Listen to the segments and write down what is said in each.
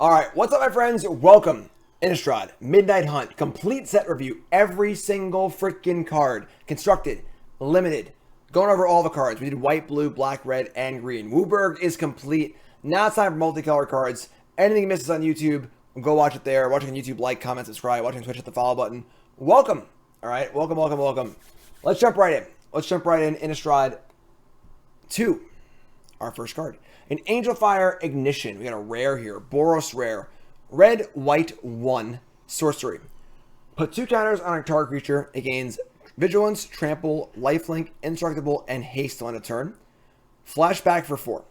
Alright, what's up my friends? Welcome. Innistrad, Midnight Hunt, complete set review. Every single freaking card. Constructed, limited. Going over all the cards. We did white, blue, black, red, and green. Wooburg is complete. Now it's time for multicolored cards. Anything you missed on YouTube, go watch it there. Watching on YouTube, like, comment, subscribe. Watching on Twitch, hit the follow button. Welcome. Alright, welcome. Let's jump right in. Innistrad 2. Our first card. An Angel Fire Ignition. We got a rare here. Boros rare. Red, white, 1. Sorcery. Put 2 counters on a target creature. It gains Vigilance, Trample, Lifelink, Indestructible, and Haste on a turn. Flashback for 4.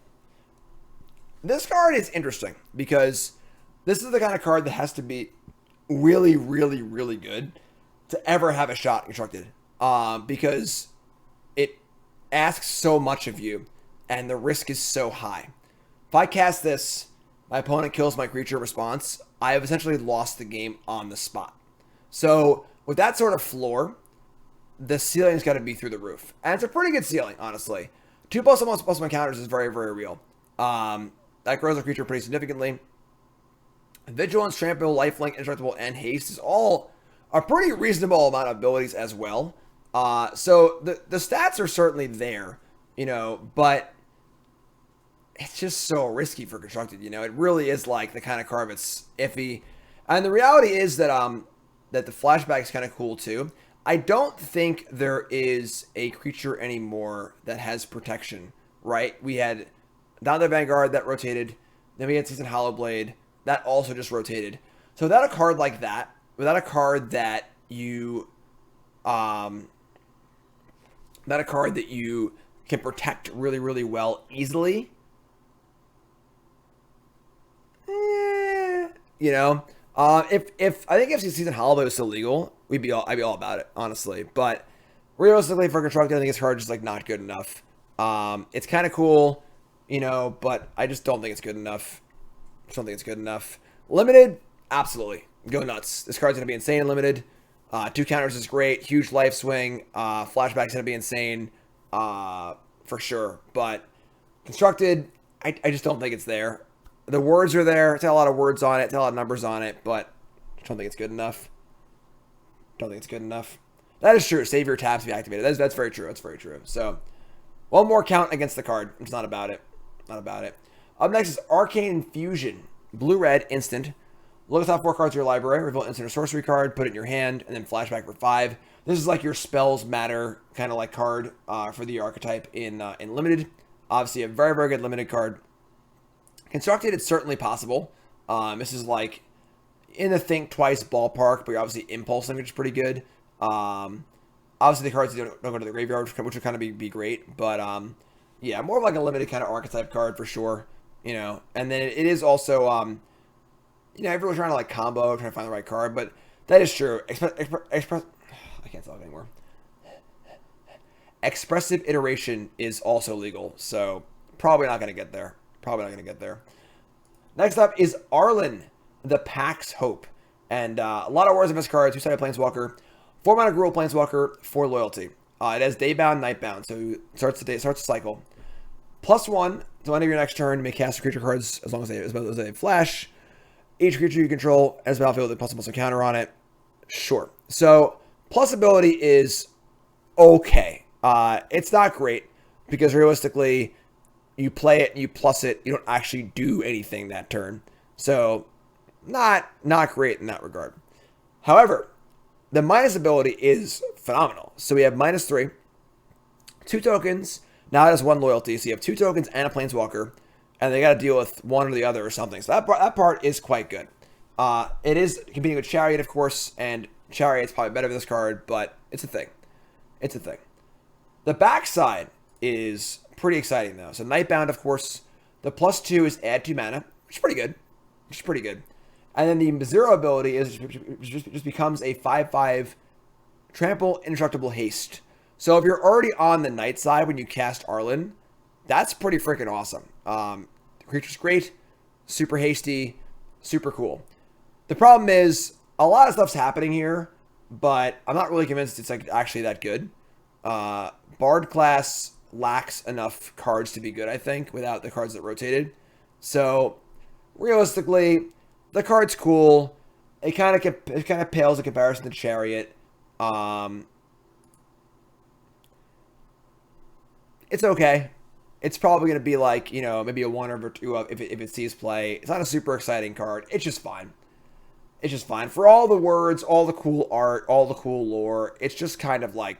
This card is interesting because this is the kind of card that has to be really good to ever have a shot constructed. Because it asks so much of you. And the risk is so high. If I cast this, my opponent kills my creature response, I have essentially lost the game on the spot. So with that sort of floor, the ceiling's got to be through the roof. And it's a pretty good ceiling, honestly. 2+1/+1 counters is very real. That grows a creature pretty significantly. Vigilance, Trample, Lifelink, Indestructible, and Haste is all a pretty reasonable amount of abilities as well. So the stats are certainly there, you know, but it's just so risky for constructed, you know. It really is like the kind of card that's iffy. And the reality is that that the flashback is kind of cool too. I don't think there is a creature anymore that has protection, right? We had Down the Vanguard that rotated, then we had Season Hollowblade that also just rotated. So without a card like that, without a card that you can protect really well easily, you know, if I think if Season Hollowblade was still legal, I'd be all about it, honestly. But realistically, for constructed, I think this card is just like not good enough. It's kind of cool, you know, but I just don't think it's good enough. Limited, absolutely, go nuts. This card's gonna be insane. Limited, 2 counters is great. Huge life swing. Flashback's gonna be insane, for sure. But constructed, I just don't think it's there. The words are there. It's got a lot of words on it. It's got a lot of numbers on it, but I don't think it's good enough. That is true. Save your taps to be activated. That's very true. So, one more count against the card. I'm just not about it. Up next is Arcane Fusion. Blue-red, instant. Look at the top 4 cards of your library. Reveal instant or sorcery card. Put it in your hand, and then flashback for 5. This is like your spells matter kind of like card for the archetype in limited. Obviously, a very good limited card. Constructed, it's certainly possible. This is like in the think twice ballpark, but you're obviously impulsing, which is pretty good. Obviously, the cards don't go to the graveyard, which would kind of be great. But yeah, more of like a limited kind of archetype card for sure. You know, and then it is also, you know, everyone's trying to like combo, trying to find the right card, but that is true. I can't talk anymore. Expressive Iteration is also legal, so probably not going to get there. Next up is Arlen, the Pack's Hope. And a lot of words on this card. 2-sided Planeswalker. 4-mana Gruul Planeswalker, 4 loyalty. It has Daybound, Nightbound, so it starts the cycle. +1, to end of your next turn, you may cast creature cards as long as they flash. Each creature you control has battlefield with a +1/+1 counter on it. Sure. So, plus ability is okay. It's not great, because realistically, you play it, you plus it, you don't actually do anything that turn. So, not great in that regard. However, the minus ability is phenomenal. So we have -3, 2 tokens, now it has 1 loyalty. So you have 2 tokens and a Planeswalker, and they got to deal with one or the other or something. So that part is quite good. It is competing with Chariot, of course, and Chariot's probably better than this card, but it's a thing. The backside is pretty exciting though. So Nightbound, of course, the +2 is add 2 mana, which is pretty good. And then the 0 ability is just becomes a 5/5 Trample, Indestructible, Haste. So if you're already on the night side when you cast Arlen, that's pretty freaking awesome. The creature's great, super hasty, super cool. The problem is a lot of stuff's happening here, but I'm not really convinced it's like actually that good. Bard class lacks enough cards to be good, I think, without the cards that rotated. So realistically, The card's cool. It kind of pales in comparison to Chariot. It's okay. It's probably going to be like, you know, maybe a 1 or 2 if it sees play. It's not a super exciting card. It's just fine. It's just fine. For all the words, all the cool art, all the cool lore, it's just kind of like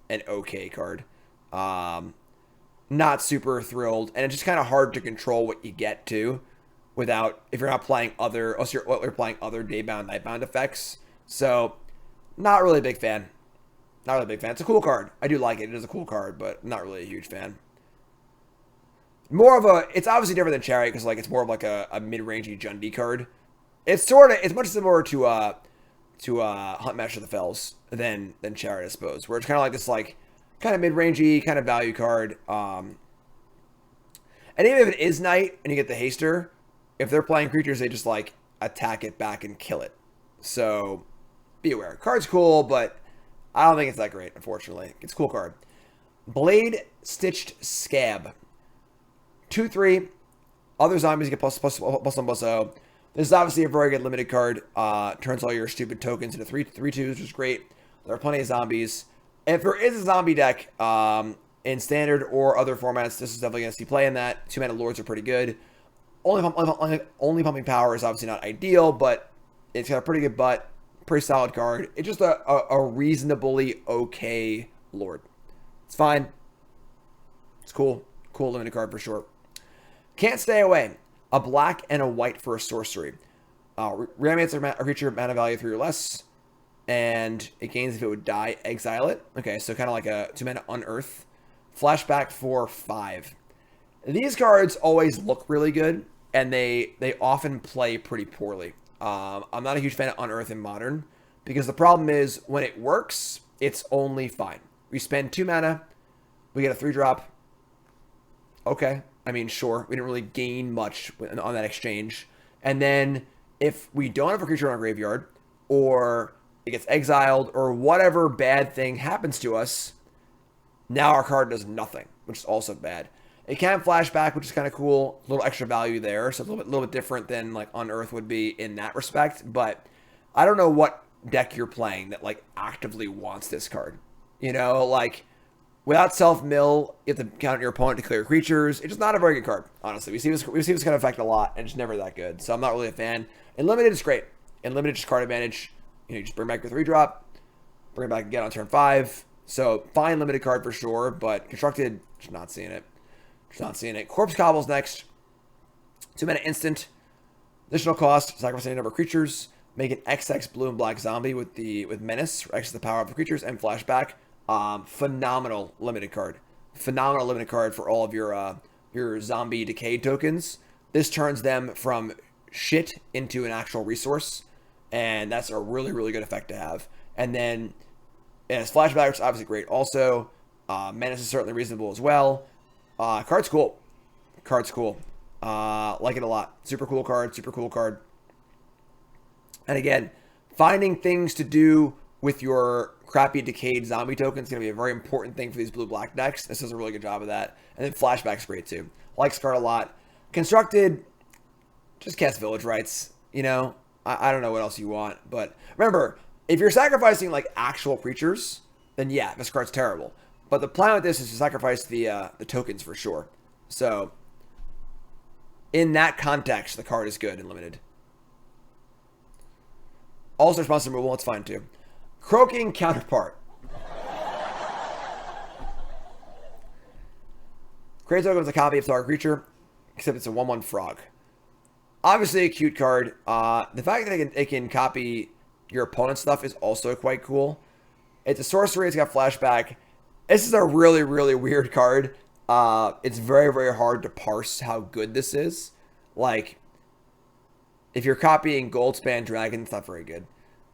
an okay card. Not super thrilled. And it's just kind of hard to control what you get to without, if you're not playing other, unless you're playing other Daybound, Nightbound effects. So, not really a big fan. Not really a big fan. It's a cool card. I do like it. It is a cool card, but not really a huge fan. More of a, it's obviously different than Chariot because like it's more of like a mid-rangey Jundi card. It's much similar to Hunt Master of the Fells than Chariot, I suppose, where it's kind of like this like kind of mid-rangey kind of value card. And even if it is Knight and you get the Haster, if they're playing creatures, they just like attack it back and kill it. So be aware. Card's cool, but I don't think it's that great, unfortunately. It's a cool card. Blade Stitched Scab. 2/3. Other zombies get +1/+0. This is obviously a very good limited card. Turns all your stupid tokens into 3/2s, which is great. There are plenty of zombies. If there is a zombie deck in standard or other formats, this is definitely going to see play in that. 2-mana lords are pretty good. Only pumping power is obviously not ideal, but it's got a pretty good butt. Pretty solid card. It's just a reasonably okay lord. It's fine. It's cool. Cool limited card for sure. Can't Stay Away. A black and a white for a sorcery. Reanimates a creature mana value 3 or less. And it gains if it would die. Exile it. Okay, so kind of like a 2-mana Unearth. Flashback for 5. These cards always look really good. And they often play pretty poorly. I'm not a huge fan of Unearth in Modern. Because the problem is, when it works, it's only fine. We spend 2 mana. We get a 3-drop. Okay. I mean, sure. We didn't really gain much on that exchange. And then, if we don't have a creature in our graveyard, or it gets exiled, or whatever bad thing happens to us, now our card does nothing, which is also bad. It can flashback, which is kind of cool. A little extra value there, so a little bit different than like Unearth would be in that respect. But I don't know what deck you're playing that like actively wants this card. You know, like without self-mill, you have to count your opponent to clear creatures. It's just not a very good card, honestly. We see this kind of effect a lot, and it's never that good. So I'm not really a fan. In Limited, it's great. In Limited, just card advantage. You know, you just bring back your 3-drop, bring it back again on turn 5. So fine limited card for sure, but Constructed, just not seeing it. Just not seeing it. Corpse Cobbles next. 2-mana instant. Additional cost, sacrifice any number of creatures. Make an XX blue and black zombie with Menace, or X the power of the creatures, and flashback. Phenomenal limited card. Phenomenal limited card for all of your zombie decay tokens. This turns them from shit into an actual resource, and that's a really, really good effect to have. And then as flashback, which is obviously great. Also, Menace is certainly reasonable as well. Card's cool. Card's cool. Like it a lot. Super cool card. Super cool card. And again, finding things to do with your crappy decayed zombie token is going to be a very important thing for these blue-black decks. This does a really good job of that. And then flashback's great too. Like this card a lot. Constructed, just cast Village Rites. You know, I don't know what else you want. But remember, if you're sacrificing like actual creatures, then yeah, this card's terrible. But the plan with this is to sacrifice the tokens for sure. So, in that context, the card is good and limited. Also, response removal, it's fine too. Croaking Counterpart. Create token with a copy of target creature, except it's a 1/1 frog. Obviously a cute card. The fact that it can copy your opponent's stuff is also quite cool. It's a sorcery, it's got flashback. This is a really, really weird card. It's very, very hard to parse how good this is. Like, if you're copying Goldspan Dragon, it's not very good.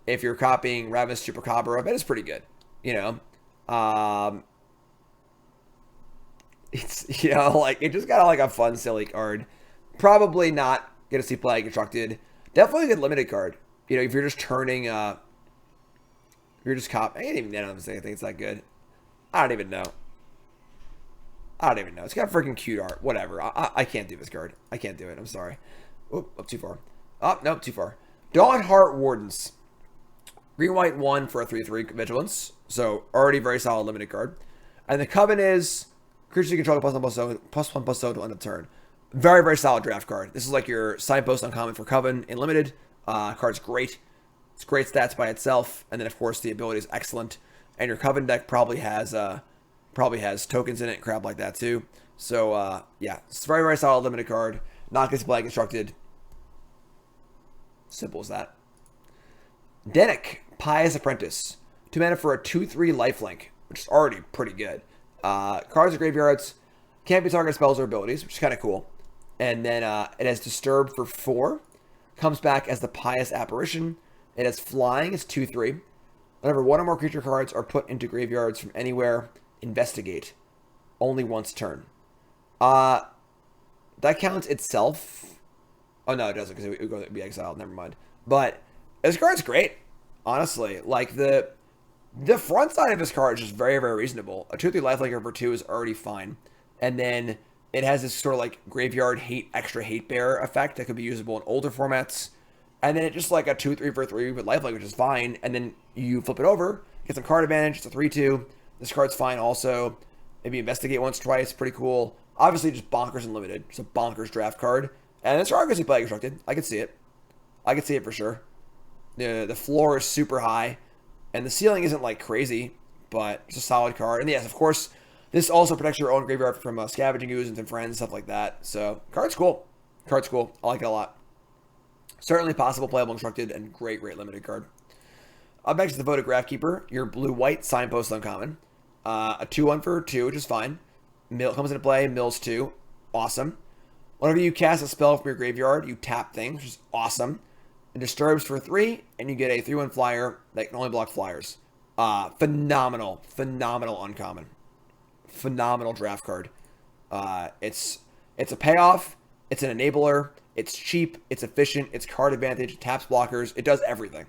If you're copying Ravenous Chupacabra, I bet it's pretty good. You know? It's, you know, like, it just got like a fun, silly card. Probably not going to see play Constructed. Definitely a good limited card. You know, if you're just turning, if you're just I ain't even know. I think it's that good. I don't even know. It's got freaking cute art. Whatever. I can't do this card. I can't do it. I'm sorry. Oop, up too far. Oh, nope, too far. Dawn Heart Wardens. Green, white, 1 for a 3/3 vigilance. So already very solid limited card. And the Coven is creatures you control +1/+0 to end of turn. Very, very solid draft card. This is like your Signpost uncommon for Coven in limited. Card's great. It's great stats by itself. And then of course the ability is excellent. And your Coven deck probably has tokens in it and crap like that too. So yeah, it's a very, very solid limited card. Not gets play constructed. Simple as that. Denick, Pious Apprentice. 2 mana for a 2/3 lifelink, which is already pretty good. Cards or graveyards can't be targeted spells or abilities, which is kind of cool. And then it has Disturb for 4. Comes back as the Pious Apparition. It has Flying, it's 2/3. Whenever one or more creature cards are put into graveyards from anywhere, investigate. Only once turn. That counts itself. Oh no, it doesn't, because it would be exiled. Never mind. But this card's great, honestly. Like the front side of this card is just very, very reasonable. A 2/3 lifelinker for 2 is already fine, and then it has this sort of like graveyard extra hate bearer effect that could be usable in older formats. And then it's just like a 2/3 for 3 with lifelink, which is fine. And then you flip it over, get some card advantage. It's a 3/2. This card's fine also. Maybe investigate once, twice. Pretty cool. Obviously, just bonkers and limited. It's a bonkers draft card. And this card can play constructed. I can see it. I can see it for sure. The floor is super high. And the ceiling isn't like crazy, but it's a solid card. And yes, of course, this also protects your own graveyard from scavenging ooze and friends, stuff like that. So, card's cool. Card's cool. I like it a lot. Certainly possible, playable, constructed, and great, great limited card. Up next is the Voted Graphkeeper, your blue-white Signpost uncommon. A 2/1 for 2, which is fine. Comes into play, mills 2. Awesome. Whenever you cast a spell from your graveyard, you tap things, which is awesome. It disturbs for 3, and you get a 3/1 flyer that can only block flyers. Phenomenal uncommon. Phenomenal draft card. It's a payoff. It's an enabler. It's cheap. It's efficient. It's card advantage. It taps blockers. It does everything.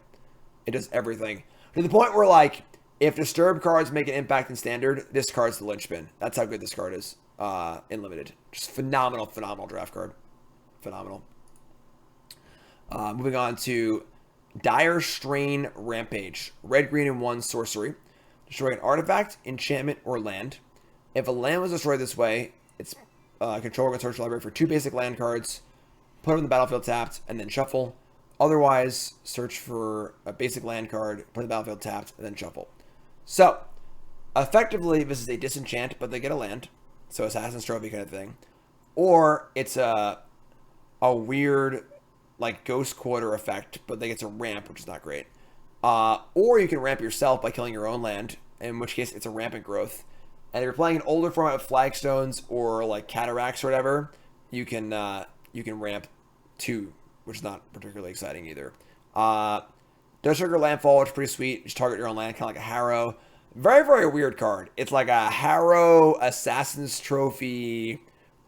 It does everything. To the point where, like, if disturb cards make an impact in standard, this card's the linchpin. That's how good this card is in limited. Just phenomenal draft card. Phenomenal. Moving on to Dire Strain Rampage. Red, green, and 1 sorcery. Destroy an artifact, enchantment, or land. If a land was destroyed this way, its controller can search the library for 2 basic land cards, put them in the battlefield tapped, and then shuffle. Otherwise, search for a basic land card, put in the battlefield tapped, and then shuffle. So, effectively, this is a disenchant, but they get a land. So, Assassin's Trophy kind of thing. Or, it's a weird, like, Ghost Quarter effect, but they get a ramp, which is not great. Or you can ramp yourself by killing your own land, in which case it's a rampant growth. And if you're playing an older format with flagstones or like cataracts or whatever, you can ramp 2, which is not particularly exciting either. Does trigger Landfall, which is pretty sweet. Just target your own land, kind of like a Harrow. Very, very weird card. It's like a Harrow Assassin's Trophy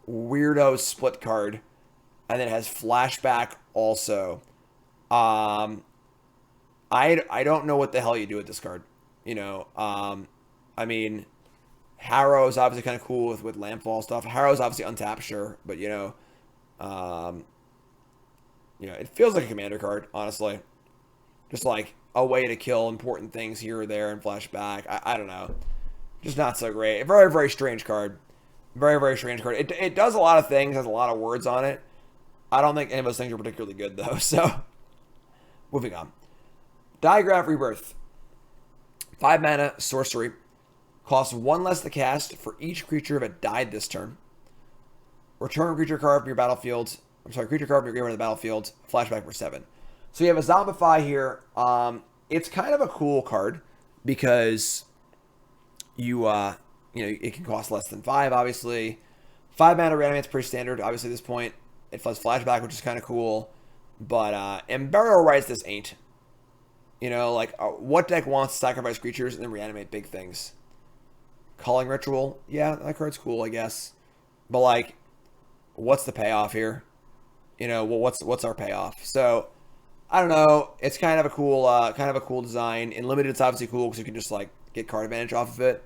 weirdo split card. And then it has flashback also. I don't know what the hell you do with this card. You know, I mean, Harrow is obviously kind of cool with Landfall stuff. Harrow is obviously untapped, sure, but you know, it feels like a commander card, honestly. Just like a way to kill important things here or there and flashback. I don't know. Just not so great. A very, very strange card. Very, very strange card. It does a lot of things, has a lot of words on it. I don't think any of those things are particularly good, though. So, moving on. Digraph Rebirth. 5 mana, sorcery. Costs 1 less to cast for each creature that died this turn. Return a creature card from your battlefield. Creature card from your graveyard to the battlefield. Flashback for 7. So you have a Zombify here. It's kind of a cool card because it can cost less than 5, obviously. 5 mana reanimate's pretty standard, obviously, at this point. It does flashback, which is kind of cool. But Burial Rites, this ain't. You know, like, what deck wants to sacrifice creatures and then reanimate big things? Calling Ritual? Yeah, that card's cool, I guess. But, like, what's the payoff here? You know, well, what's our payoff? So, I don't know. It's kind of a cool design. In limited, it's obviously cool because you can just, like, get card advantage off of it.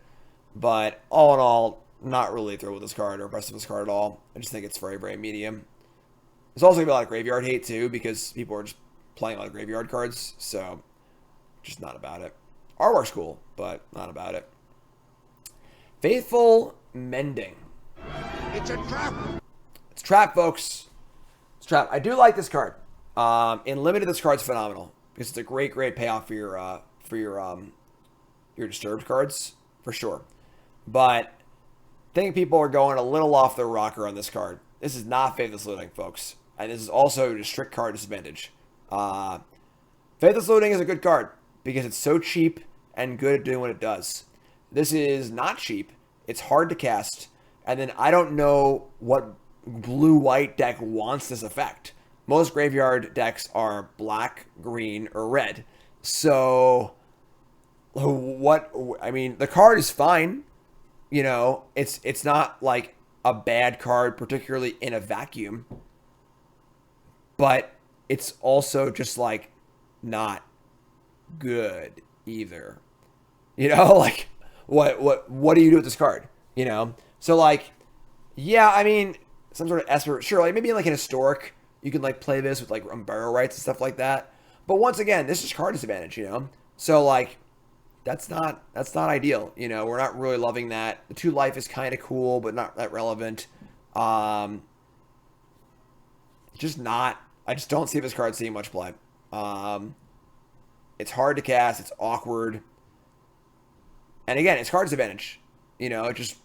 But, all in all, not really thrilled with this card or impressed with this card at all. I just think it's very, very medium. There's also going to be a lot of graveyard hate, too, because people are just playing a lot of graveyard cards, so just not about it. Artwork's cool, but not about it. Faithful Mending. It's a trap! It's a trap, folks. It's a trap. I do like this card. In Limited, this card's phenomenal, because it's a great, great payoff for your disturbed cards, for sure. But I think people are going a little off their rocker on this card. This is not Faithless Looting, folks. And this is also a strict card disadvantage. Faithless Looting is a good card because it's so cheap and good at doing what it does. This is not cheap. It's hard to cast. And then I don't know what blue-white deck wants this effect. Most graveyard decks are black, green, or red. So, I mean, the card is fine. You know, it's not like a bad card, particularly in a vacuum. But it's also just like not good either. You know, like what do you do with this card? You know? So like, yeah, I mean, some sort of Esper, sure, like maybe like an historic, you can like play this with like Umbrella Rights and stuff like that. But once again, this is card disadvantage, you know? So like that's not ideal. You know, we're not really loving that. The 2 life is kind of cool, but not that relevant. Just not. I just don't see this card seeing much play. It's hard to cast. It's awkward. And again, it's card disadvantage. You know, it just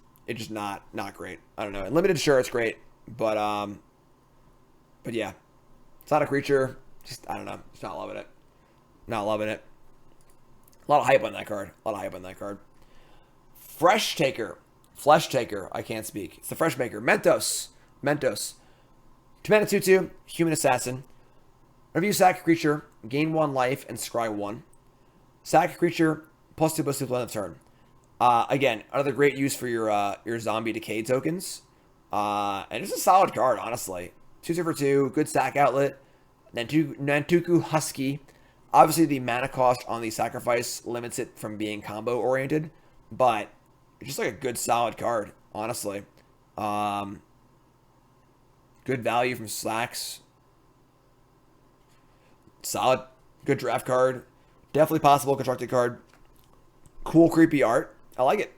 not great. I don't know. In Limited, sure, it's great, but yeah, it's not a creature. Just I don't know. Just not loving it. Not loving it. A lot of hype on that card. Flesh Taker. I can't speak. It's the Fresh Maker. Mentos. 2 mana 2/2. Human Assassin. Whenever you sack a creature, gain 1 life and scry 1. Sack a creature, +2/+2 at the end of turn. Again, another great use for your zombie decay tokens. And it's a solid card, honestly. 2 for 2, good sack outlet. Nantuku Husky. Obviously, the mana cost on the sacrifice limits it from being combo oriented, but it's just like a good solid card, honestly. Good value from slacks. Solid, good draft card. Definitely possible constructed card. Cool, creepy art. I like it.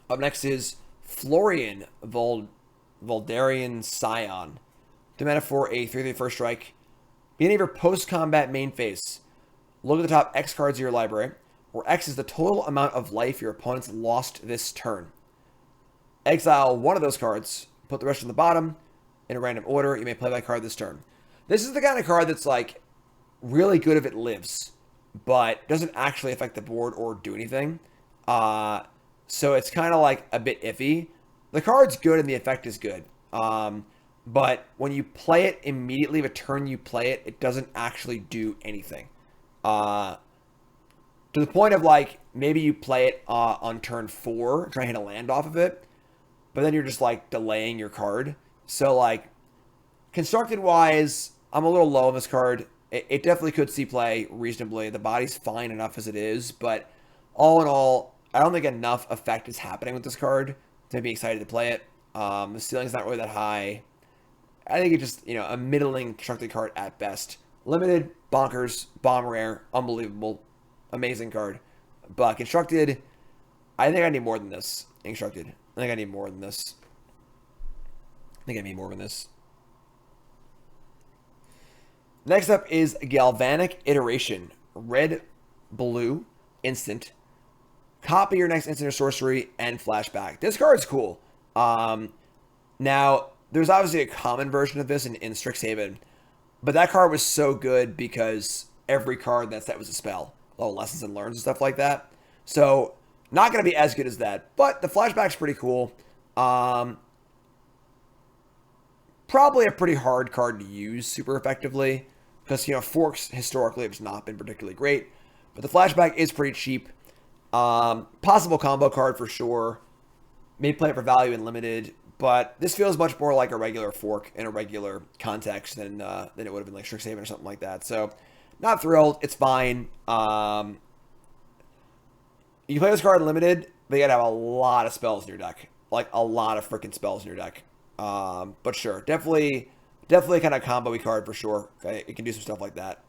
Up next is Florian Valdarian Scion. 2 mana for a 3/3 first strike. Beginning of your post-combat main phase. Look at the top X cards of your library, where X is the total amount of life your opponents lost this turn. Exile 1 of those cards. Put the rest on the bottom. In a random order, you may play that card this turn. This is the kind of card that's like really good if it lives, but doesn't actually affect the board or do anything. So it's kind of like a bit iffy. The card's good and the effect is good. But when you play it immediately, the turn you play it, it doesn't actually do anything. To the point of like, maybe you play it on turn 4, try to hit a land off of it, but then you're just like delaying your card. So like, constructed wise, I'm a little low on this card. It definitely could see play reasonably. The body's fine enough as it is, but all in all, I don't think enough effect is happening with this card to be excited to play it. The ceiling's not really that high. I think it's just, you know, a middling constructed card at best. Limited, bonkers, bomb rare, unbelievable, amazing card. But constructed, I think I need more than this. Constructed, I think I need more than this. Next up is Galvanic Iteration Red, Blue, Instant. Copy your next instant or sorcery and flashback. This card's cool. Now, there's obviously a common version of this in Strixhaven, but that card was so good because every card in that set was a spell. Little lessons and learns and stuff like that. So, not going to be as good as that, but the flashback's pretty cool. Probably a pretty hard card to use super effectively because, you know, forks historically have just not been particularly great, but the flashback is pretty cheap. Possible combo card for sure. May play it for value in Limited, but this feels much more like a regular fork in a regular context than it would have been like Strixhaven or something like that. So, not thrilled. It's fine. You play this card in Limited, but you gotta have a lot of spells in your deck. Like, a lot of freaking spells in your deck. But sure, definitely kind of combo-y card for sure. Okay, it can do some stuff like that.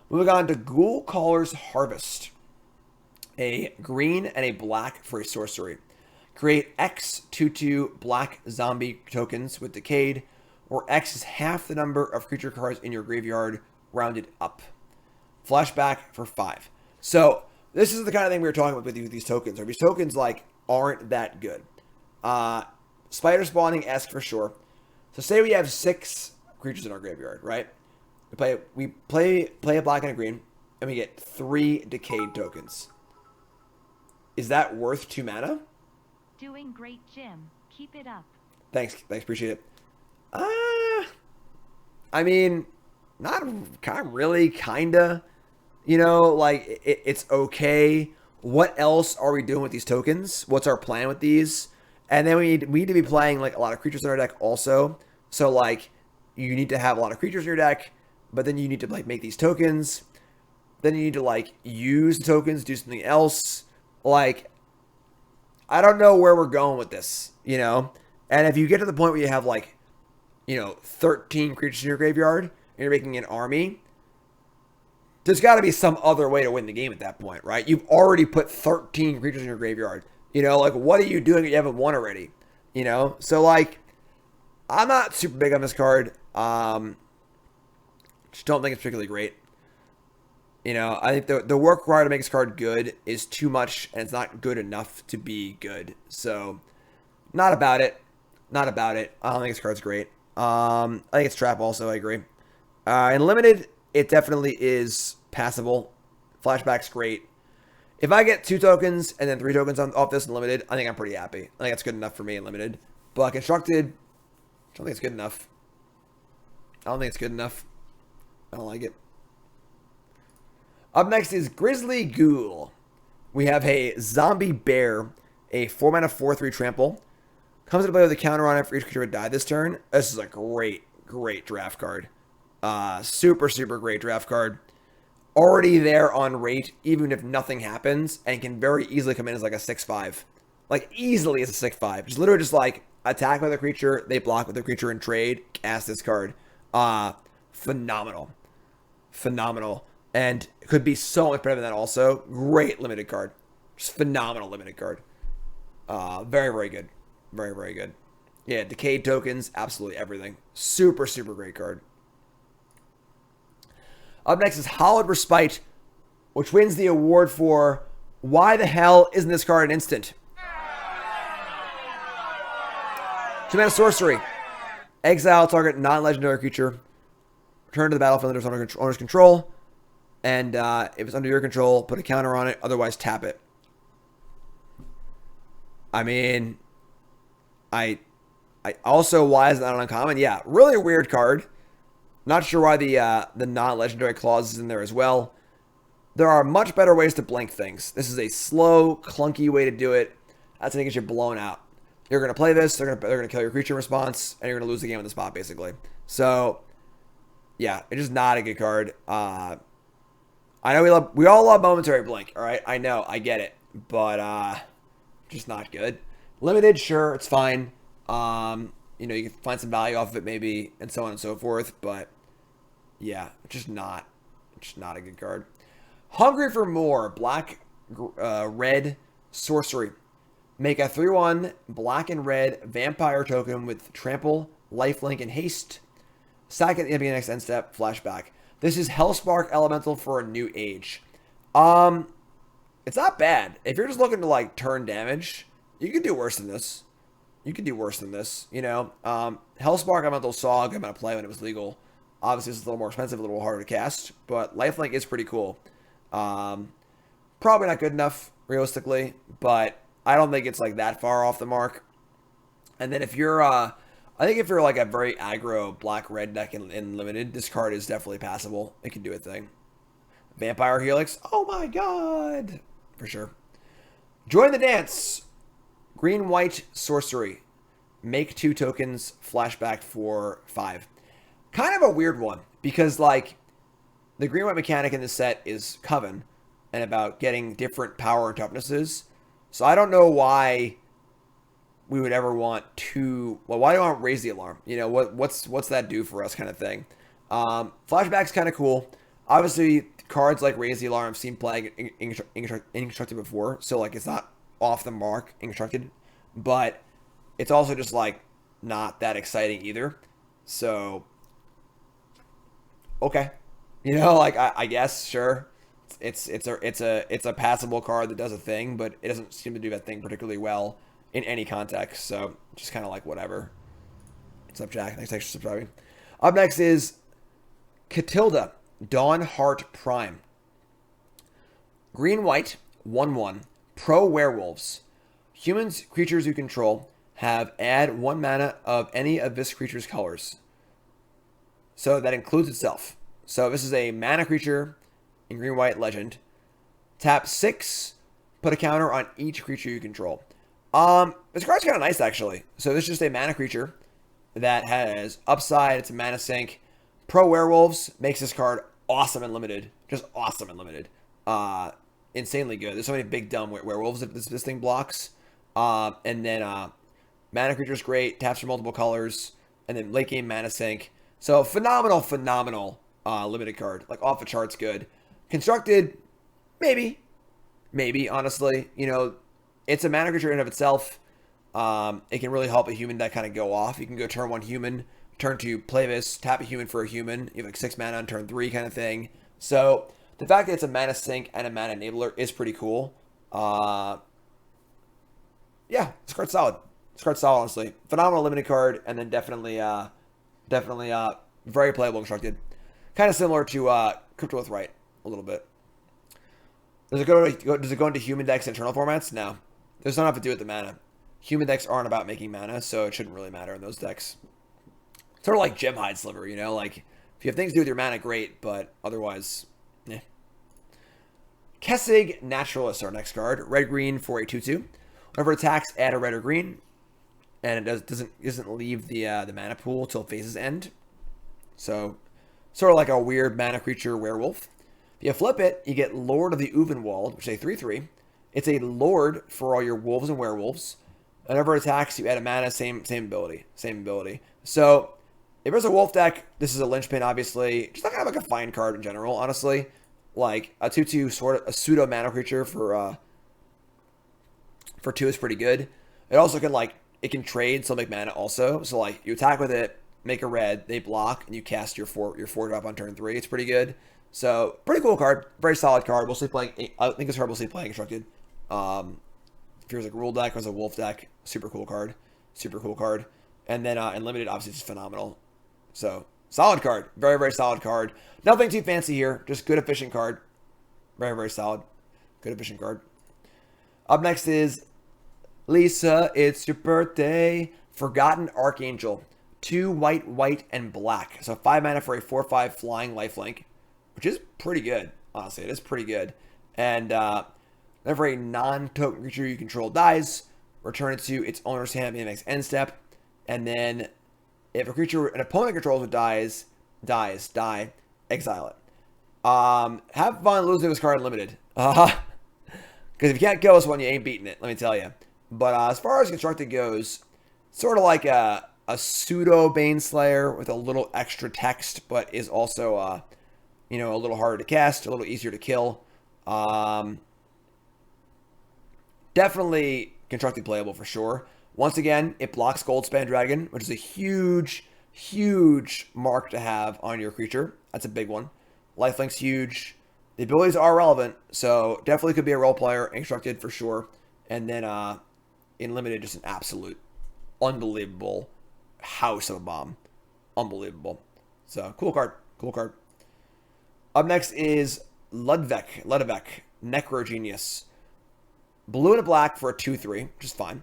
Moving on to Ghoul Caller's Harvest. A green and a black for a sorcery. Create X 2/2 black zombie tokens with Decayed, where X is half the number of creature cards in your graveyard, rounded up. Flashback for 5. So, this is the kind of thing we were talking about with these tokens. These tokens, like, aren't that good. Spider spawning-esque for sure. So, say we have 6 creatures in our graveyard, right? We play a black and a green, and we get 3 Decayed tokens. Is that worth 2 mana? Doing great, Jim. Keep it up. Thanks, appreciate it. I mean, not kind of really, kinda. You know, like, it's okay. What else are we doing with these tokens? What's our plan with these? And then we need to be playing, like, a lot of creatures in our deck also. So, like, you need to have a lot of creatures in your deck, but then you need to, like, make these tokens. Then you need to, like, use the tokens, do something else. Like, I don't know where we're going with this, you know? And if you get to the point where you have, like, 13 creatures in your graveyard, and you're making an army, there's got to be some other way to win the game at that point, right? You've already put 13 creatures in your graveyard. Like, what are you doing that you haven't won already? So, like, I'm not super big on this card. Just don't think it's particularly great. I think the work required to make this card good is too much, and it's not good enough to be good. So, not about it. Not about it. I don't think this card's great. I think it's trap also, I agree. In limited, it definitely is passable. Flashback's great. If I get 2 tokens and then 3 tokens off this in limited, I think I'm pretty happy. I think that's good enough for me in limited. But constructed, I don't think it's good enough. I don't like it. Up next is Grizzly Ghoul. We have a Zombie Bear, a 4-mana 4/3 Trample. Comes into play with a counter on it for each creature to die this turn. This is a great draft card. Super great draft card. Already there on rate, even if nothing happens, and can very easily come in as like a 6/5. Like, easily as a 6/5. Just literally just like, attack with a creature, they block with a creature and trade, cast this card. Phenomenal. And could be so much better than that also. Great limited card. Just phenomenal limited card. Very good. Very good. Yeah, Decayed tokens, absolutely everything. Super great card. Up next is Hollowed Respite, which wins the award for why the hell isn't this card an instant? 2-mana sorcery. Exile target non-legendary creature. Return to the battlefield under owner's control. And if it's under your control, put a counter on it. Otherwise, tap it. I mean, I also, why is that uncommon? Yeah, really weird card. Not sure why the non-legendary clause is in there as well. There are much better ways to blank things. This is a slow, clunky way to do it. That's going to get you blown out. You're going to play this, they're going to kill your creature in response, and you're going to lose the game on the spot, basically. So, yeah, it's just not a good card. I know we all love Momentary Blink, all right? I know, I get it, but just not good. Limited, sure, it's fine. You can find some value off of it maybe, and so on and so forth, but yeah, just not a good card. Hungry for More, black, red, sorcery. Make a 3/1 black and red vampire token with trample, lifelink, and haste. Sack at the beginning of the next end step, flashback. This is Hellspark Elemental for a new age. It's not bad. If you're just looking to like turn damage, you could do worse than this. Hellspark Elemental saw a good amount of play when it was legal. Obviously, it's a little more expensive, a little harder to cast, but lifelink is pretty cool. Probably not good enough, realistically, but I don't think it's like that far off the mark. And then if you're, I think if you're like a very aggro black-red deck in limited, this card is definitely passable. It can do a thing. Vampire Helix, oh my god, for sure. Join the dance. Green-white sorcery. Make 2 tokens, flashback for 5. Kind of a weird one, because like the green-white mechanic in this set is Coven, and about getting different power and toughnesses. So I don't know why we would ever want to. Well, why do I want Raise the Alarm? You know, what's that do for us, kind of thing. Flashback's kind of cool. Obviously, cards like Raise the Alarm I've seen playing Inconstructed before, so like it's not off the mark Inconstructed, but it's also just like not that exciting either. So okay, you know, like I guess sure, it's a passable card that does a thing, but it doesn't seem to do that thing particularly well in any context. So just kind of like whatever. What's up, Jack? Thanks for subscribing. Up next is Katilda, Dawnheart Prime. Green white, 1/1, pro werewolves. Humans, creatures you control, have add 1 mana of any of this creature's colors. So that includes itself. So this is a mana creature in green white legend. Tap 6, put a counter on each creature you control. This card's kind of nice actually. So this is just a mana creature that has upside. It's a mana sink. Pro werewolves makes this card awesome and limited. Just awesome and limited. Insanely good. There's so many big dumb werewolves that this thing blocks. And then mana creature's great. Taps for multiple colors. And then late game mana sink. So phenomenal limited card. Like off the charts good. Constructed, maybe, honestly. You know, it's a mana creature in and of itself. It can really help a human deck kind of go off. You can go turn 1 human, turn 2 play this, tap a human for a human. You have like 6 mana on turn 3 kind of thing. So the fact that it's a mana sink and a mana enabler is pretty cool. Yeah, this card's solid. Honestly. Phenomenal limited card, and then definitely very playable constructed. Kind of similar to Crypto with Wright a little bit. Does it go into human decks and eternal formats? No. There's not have to do with the mana. Human decks aren't about making mana, so it shouldn't really matter in those decks. Sort of like Gemhide Sliver, you know? Like, if you have things to do with your mana, great, but otherwise, eh. Kessig Naturalist, our next card. Red-green for a 2/2. Whenever it attacks, add a red or green. And it doesn't leave the mana pool till phases end. So, sort of like a weird mana creature werewolf. If you flip it, you get Lord of the Uvenwald, which is a 3/3. It's a Lord for all your wolves and werewolves. Whenever it attacks, you add a mana, same ability. So, if there's a wolf deck, this is a linchpin, obviously. Just kind of like a fine card in general, honestly. Like, a 2/2 sort of a pseudo mana creature for 2 is pretty good. It also can, like, it can trade, so make mana also. So, like, you attack with it, make a red, they block, and you cast your 4-drop on turn 3. It's pretty good. So, pretty cool card. Very solid card. Mostly playing, I think this card mostly playing constructed. If you're like a rule deck or as a wolf deck, super cool card. And then in limited, obviously, it's phenomenal. So, solid card. Very, very solid card. Nothing too fancy here. Just good, efficient card. Very, very solid. Good, efficient card. Up next is Lisa, it's your birthday. Forgotten Archangel. 2 white, and black. So 5 mana for a 4/5 flying lifelink, which is pretty good. Honestly, it is pretty good. And whenever a non-token creature you control dies, return it to its owner's hand in the next end step. And then if a creature an opponent controls who dies, exile it. Have fun losing this card limited. Because if you can't kill this one, you ain't beating it, let me tell you. But as far as constructed goes, sort of like a pseudo Baneslayer with a little extra text, but is also, a little harder to cast, a little easier to kill. Definitely constructed playable for sure. Once again, it blocks Goldspan Dragon, which is a huge mark to have on your creature. That's a big one. Lifelink's huge. The abilities are relevant, so definitely could be a role player, constructed for sure. And then in limited, just an absolute unbelievable house of a bomb. Unbelievable. So, cool card. Up next is Ludvek, Necrogenius. Blue and a black for a 2/3, which is fine.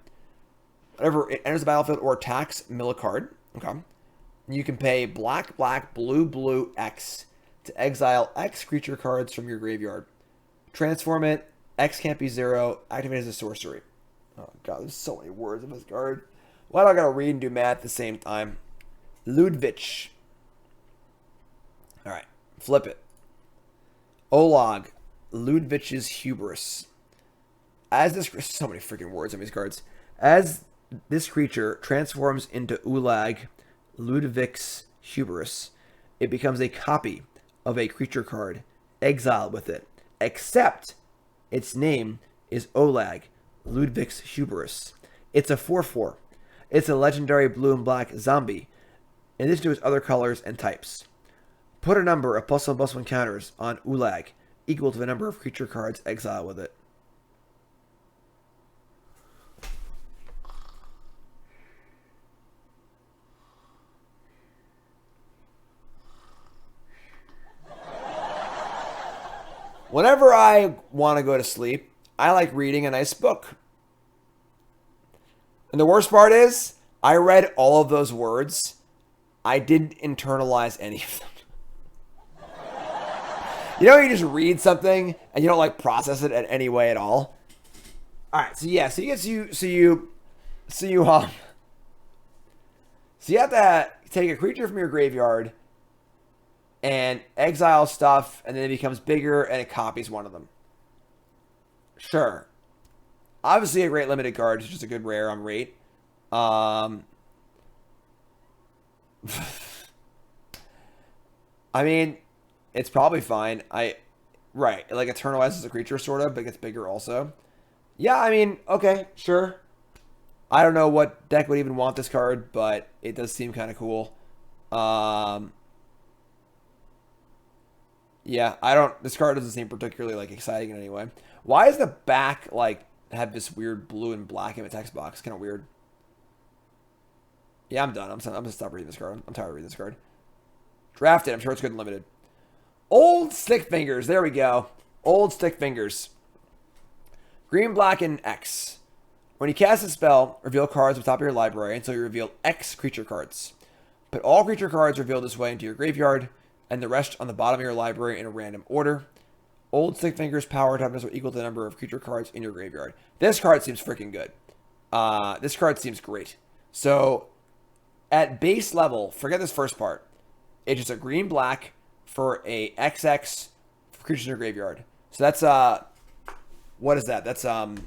Whenever it enters the battlefield or attacks, mill a card. Okay. You can pay black, blue, X to exile X creature cards from your graveyard. Transform it. X can't be 0. Activate as a sorcery. Oh, God, there's so many words in this card. Why do I gotta read and do math at the same time? Ludvig. Alright, flip it. Olag. Ludvig's Hubris. As this... So many freaking words on these cards. As this creature transforms into Ulag Ludwig's Hubris. It becomes a copy of a creature card exiled with it, except its name is Olag Ludwig's Hubris. It's a 4/4. It's a legendary blue and black zombie, in addition to its other colors and types. Put a number of +1/+1 counters on Ulag equal to the number of creature cards exiled with it. Whenever I want to go to sleep, I like reading a nice book. And the worst part is, I read all of those words. I didn't internalize any of them. You know, you just read something and you don't like process it in any way at all. All right, so yeah, so you have to take a creature from your graveyard and exile stuff, and then it becomes bigger and it copies one of them. Sure. Obviously a great limited card. It's just a good rare on rate. I mean, it's probably fine. Right. It like eternalizes a creature sort of, but it gets bigger also. Yeah, I mean, okay, sure. I don't know what deck would even want this card, but it does seem kind of cool. Yeah, this card doesn't seem particularly like exciting in any way. Why is the back like have this weird blue and black in the text box? Kind of weird. Yeah, I'm done. I'm gonna stop reading this card. I'm tired of reading this card. Drafted. I'm sure it's good and limited. Old Stick Fingers. There we go. Old Stick Fingers. Green, black, and X. When you cast a spell, reveal cards at the top of your library until you reveal X creature cards. Put all creature cards revealed this way into your graveyard, and the rest on the bottom of your library in a random order. Old Stick Fingers power toughness will equal to the number of creature cards in your graveyard. This card seems freaking good. This card seems great. So, at base level, forget this first part. It's just a green-black for a XX for creatures in your graveyard. So that's, what is that? That's, the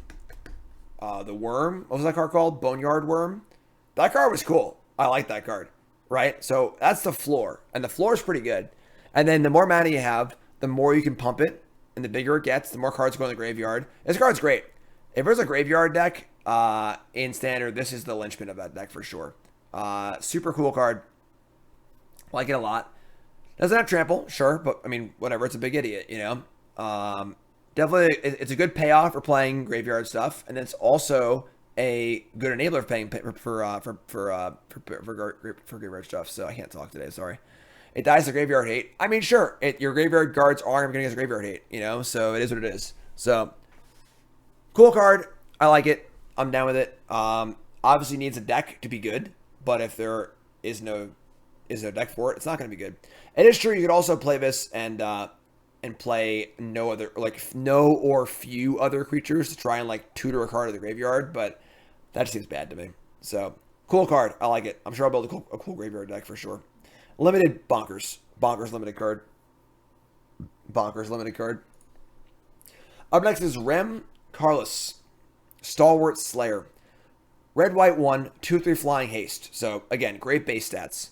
Worm. What was that card called? Boneyard Worm? That card was cool. I like that card. Right? So that's the floor. And the floor is pretty good. And then the more mana you have, the more you can pump it. And the bigger it gets, the more cards go in the graveyard. This card's great. If there's a graveyard deck in Standard, this is the linchpin of that deck for sure. Super cool card. Like it a lot. Doesn't have trample, sure. But, I mean, whatever. It's a big idiot, you know? Definitely, it's a good payoff for playing graveyard stuff. And it's also a good enabler of paying for graveyard stuff. So I can't talk today. Sorry. It dies to graveyard hate. I mean, sure. Your graveyard guards are going to get graveyard hate. You know, so it is what it is. So cool card. I like it. I'm down with it. Obviously needs a deck to be good, but if there is no deck for it, it's not going to be good. It is true. You could also play this and play no or few other creatures to try and like tutor a card of the graveyard, but that just seems bad to me. So cool card. I like it. I'm sure I'll build a cool graveyard deck for sure. Limited bonkers. Bonkers limited card. Bonkers limited card. Up next is Rem Carlos. Stalwart Slayer. Red, white, 1, 2/3 flying haste. So again, great base stats.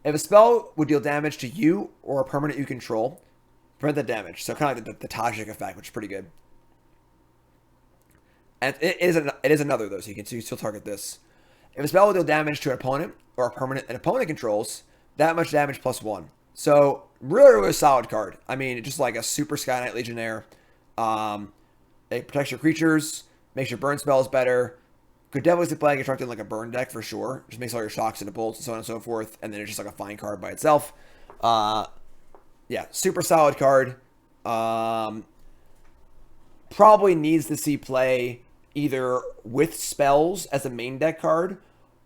If a spell would deal damage to you or a permanent you control, prevent the damage. So kind of like the Tajik effect, which is pretty good. And it is another though, so you can still target this. If a spell will deal damage to an opponent or a permanent an opponent controls, that much damage +1. So really solid card. I mean, just like a super Sky Knight Legionnaire. It protects your creatures, makes your burn spells better. Could definitely play constructed like a burn deck for sure. Just makes all your shocks into bolts and so on and so forth. And then it's just like a fine card by itself. Yeah, super solid card. Probably needs to see play either with spells as a main deck card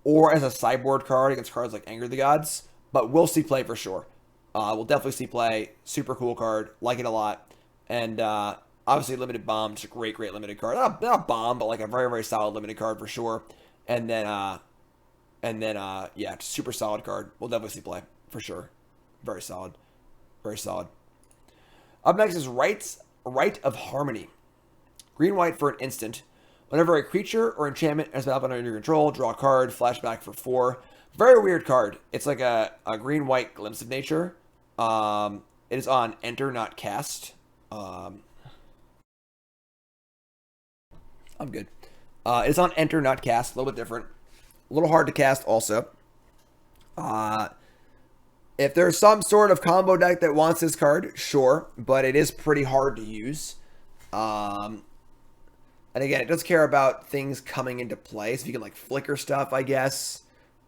or as a sideboard card against cards like Anger the Gods. But we'll see play for sure. We'll definitely see play. Super cool card. Like it a lot. And obviously limited bomb. Just a great limited card. Not a bomb, but like a very, very solid limited card for sure. And then yeah, super solid card. We'll definitely see play for sure. Very solid. Very solid. Up next is Wright of Harmony. Green white for an instant. Whenever a creature or enchantment has been up under your control, draw a card, flashback for 4. Very weird card. It's like a green-white Glimpse of Nature. It is on Enter, not Cast. I'm good. It's on Enter, not Cast. A little bit different. A little hard to cast also. If there's some sort of combo deck that wants this card, sure. But it is pretty hard to use. And again, it does care about things coming into play. So you can like flicker stuff, I guess.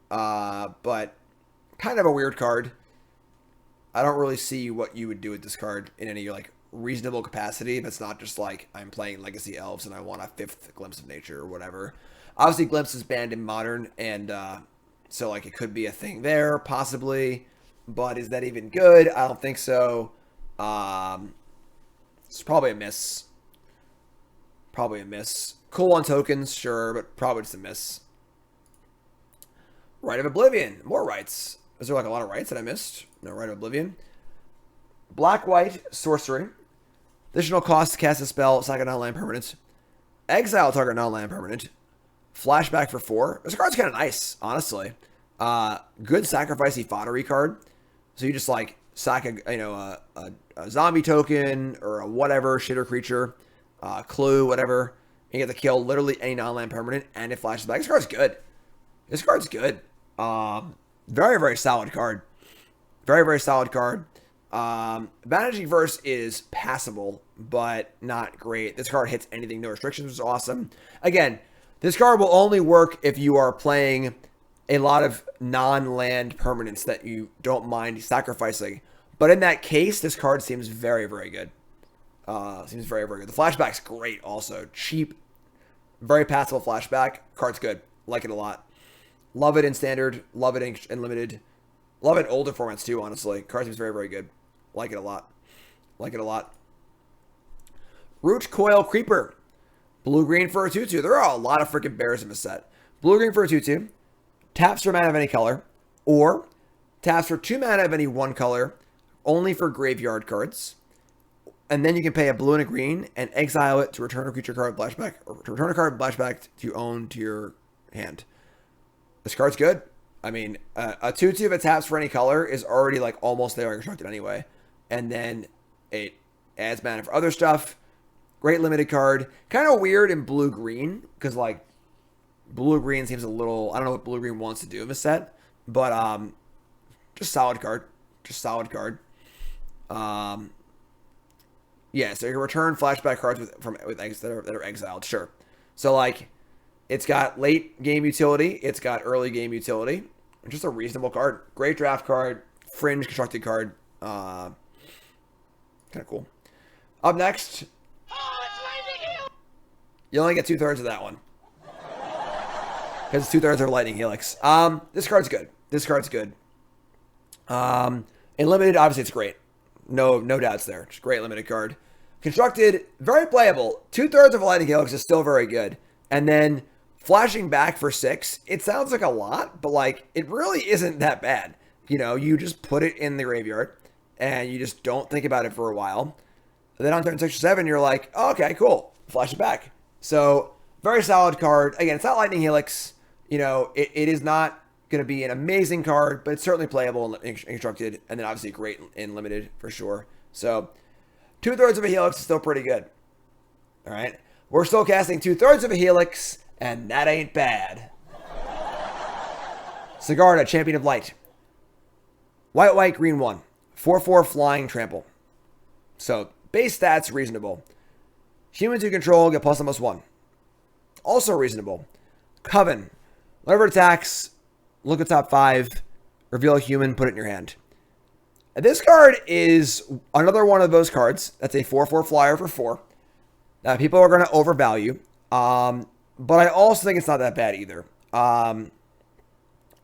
But kind of a weird card. I don't really see what you would do with this card in any like reasonable capacity. If it's not just like I'm playing Legacy Elves and I want a 5th Glimpse of Nature or whatever. Obviously, Glimpse is banned in Modern, and so like it could be a thing there, possibly. But is that even good? I don't think so. It's probably a miss. Probably a miss. Cool on tokens, sure, but probably just a miss. Rite of Oblivion. More rights. Is there like a lot of rights that I missed? No, Rite of Oblivion. Black-white sorcery. Additional cost to cast a spell, sack a non-land permanent. Exile target non-land permanent. Flashback for 4. This card's kind of nice, honestly. Good sacrificey foddery card. So you just like sack a zombie token or a whatever shitter creature, clue, whatever. You get to kill literally any non-land permanent, and it flashes back. This card's good. This card's good. Very, very solid card. Very, very solid card. Vanishing Verse is passable, but not great. This card hits anything, no restrictions, which is awesome. Again, this card will only work if you are playing a lot of non-land permanents that you don't mind sacrificing. But in that case, this card seems very, very good. Seems very, very good. The flashback's great also. Cheap, very passable flashback. Card's good. Like it a lot. Love it in Standard. Love it in Limited. Love it in older formats too, honestly. Card seems very, very good. Like it a lot. Like it a lot. Root Coil Creeper. Blue-green for a 2-2. There are a lot of freaking bears in this set. Blue-green for a 2-2. Taps for mana of any color. Or taps for 2 mana of any 1 color. Only for graveyard cards. And then you can pay a blue and a green and exile it to return a creature card flashback. Or to return a card flashback to own to your hand. This card's good. I mean, a 2-2 that taps for any color is already like almost there constructed anyway. And then it adds mana for other stuff. Great limited card. Kind of weird in blue-green, because like blue-green seems a little, I don't know what blue-green wants to do in this set, but just solid card. Just solid card. Yeah, so you can return flashback cards that are exiled, sure. So like it's got late game utility, it's got early game utility. Just a reasonable card. Great draft card, fringe constructed card. Kind of cool. Up next, you only get 2/3 of that one. Because it's 2/3 of Lightning Helix. This card's good. This card's good. In Limited, obviously it's great. No doubts there. Just great limited card. Constructed, very playable. 2/3 of Lightning Helix is still very good. And then flashing back for 6, it sounds like a lot, but like it really isn't that bad. You know, you just put it in the graveyard and you just don't think about it for a while. And then on turn 6 or 7, you're like, oh, okay, cool. Flash it back. So, very solid card. Again, it's not Lightning Helix. You know, it is not going to be an amazing card, but it's certainly playable and constructed. And then obviously great in Limited for sure. So, 2/3 of a Helix is still pretty good. All right. We're still casting 2/3 of a Helix, and that ain't bad. Sigarda, Champion of Light. White, green 1. 4/4 flying trample. So, base stats reasonable. Humans you control get +1/+1. Also reasonable. Coven. Whenever it attacks, look at top 5, reveal a human, put it in your hand. And this card is another one of those cards. That's a 4/4 flyer for 4. That people are going to overvalue. But I also think it's not that bad either. A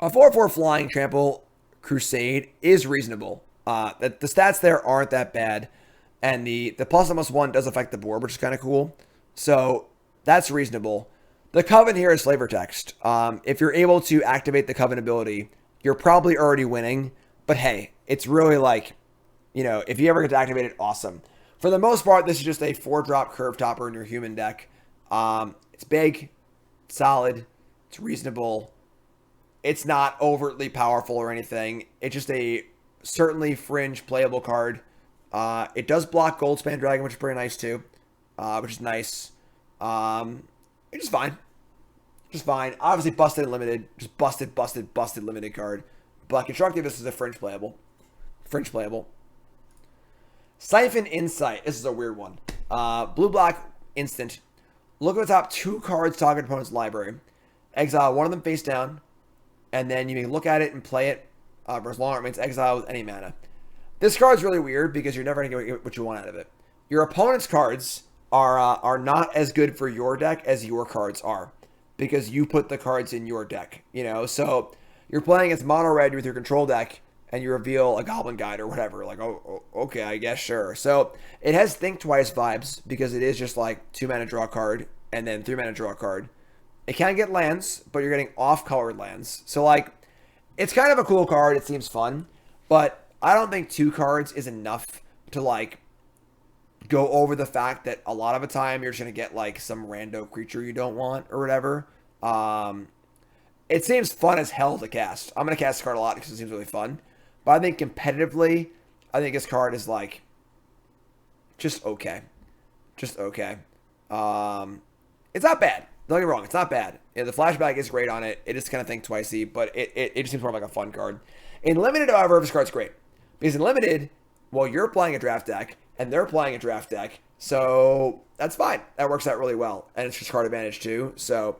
4/4 flying trample Crusade is reasonable. The stats there aren't that bad. And the +1/+1 does affect the board, which is kind of cool. So that's reasonable. The Coven here is flavor text. If you're able to activate the Coven ability, you're probably already winning. But hey, it's really like, you know, if you ever get to activate it, awesome. For the most part, this is just a 4-drop curve topper in your human deck. It's It's big, it's solid, it's reasonable. It's not overtly powerful or anything. It's just a certainly fringe playable card. It does block Goldspan Dragon, which is pretty nice too. Which is nice. It's just fine. Just fine. Obviously busted and limited. Just busted limited card. But constructed, this is a fringe playable. Fringe playable. Siphon Insight. This is a weird one. Blue-black instant. Look at the top 2 cards target opponent's library. Exile one of them face down. And then you can look at it and play it for as long as it remains exiled with any mana. This card's really weird because you're never going to get what you want out of it. Your opponent's cards are not as good for your deck as your cards are. Because you put the cards in your deck. You know, so you're playing as mono red with your control deck and you reveal a Goblin Guide or whatever. Like, oh, okay, I guess, sure. So it has Think Twice vibes because it is just like 2 mana draw card and then 3 mana draw card. It can get lands, but you're getting off-colored lands. So, like, it's kind of a cool card. It seems fun. But I don't think 2 cards is enough to, like, go over the fact that a lot of the time you're just going to get, like, some rando creature you don't want or whatever. It seems fun as hell to cast. I'm going to cast this card a lot because it seems really fun. But I think competitively, I think this card is, like, just okay. Just okay. It's not bad. Don't get me wrong, it's not bad. Yeah, the flashback is great on it. It is kind of think twicey, but it just seems more like a fun card. In Limited, however, this card's great. Because in Limited, well, you're playing a draft deck, and they're playing a draft deck, so that's fine. That works out really well. And it's just card advantage, too. So,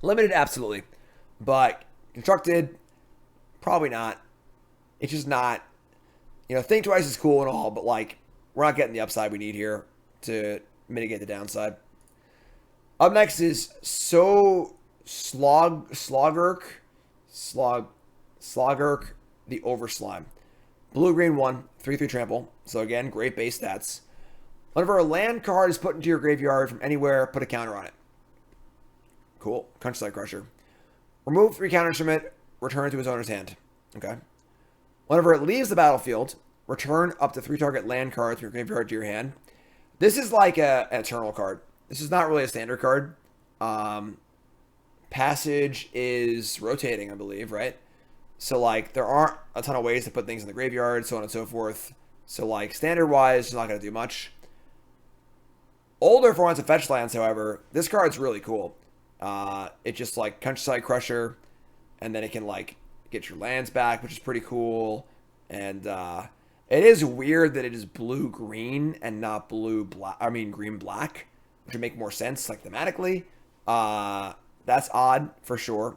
Limited, absolutely. But Constructed, probably not. It's just not. You know, Think Twice is cool and all, but, like, we're not getting the upside we need here to mitigate the downside. Up next is Slogurk, the Overslime. Blue-green 1, 3/3 trample. So again, great base stats. Whenever a land card is put into your graveyard from anywhere, put a counter on it. Cool. Countryside Crusher. Remove 3 counters from it, return it to its owner's hand. Okay. Whenever it leaves the battlefield, return up to 3 target land cards from your graveyard to your hand. This is like an Eternal card. This is not really a standard card. Passage is rotating, I believe, right? So, like, there aren't a ton of ways to put things in the graveyard, so on and so forth. So, like, standard-wise, it's not going to do much. Older formats of fetch lands, however, this card's really cool. It just, like, Countryside Crusher, and then it can, like, get your lands back, which is pretty cool. And it is weird that it is blue-green and not green-black. Which would make more sense, like, thematically. That's odd, for sure.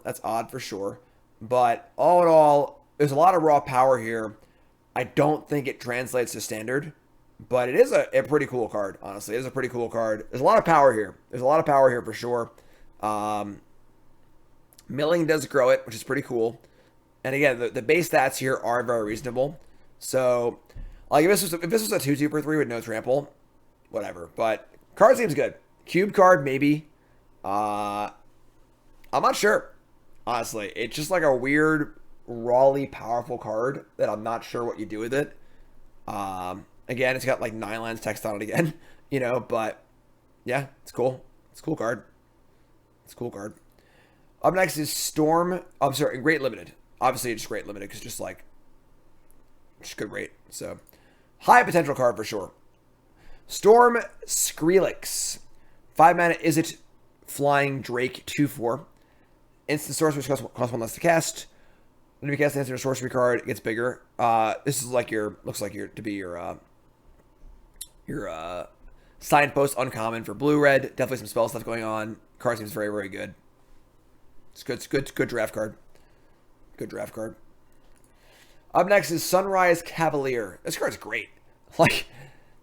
But, all in all, there's a lot of raw power here. I don't think it translates to standard. But it is a pretty cool card, honestly. It is a pretty cool card. There's a lot of power here. For sure. Milling does grow it, which is pretty cool. And, again, the base stats here are very reasonable. So, like, if this was a 2/2 for 3 with no trample, whatever. But card seems good. Cube card, maybe. I'm not sure. Honestly, it's just like a weird, rawly powerful card that I'm not sure what you do with it. Again, it's got like 9 lines text on it again, you know, but yeah, it's cool. It's a cool card. Up next is Storm. I'm sorry, Great Limited. Obviously, it's just Great Limited because just like, just good rate. So, high potential card for sure. Storm Skrillex. 5 mana, is it Flying Drake 2/4. Instant sorcery costs 1 less to cast. When you cast an instant sorcery card, it gets bigger. This is like looks like your signpost uncommon for blue-red. Definitely some spell stuff going on. Card seems very, very good. It's good draft card. Up next is Sunrise Cavalier. This card's great. Like,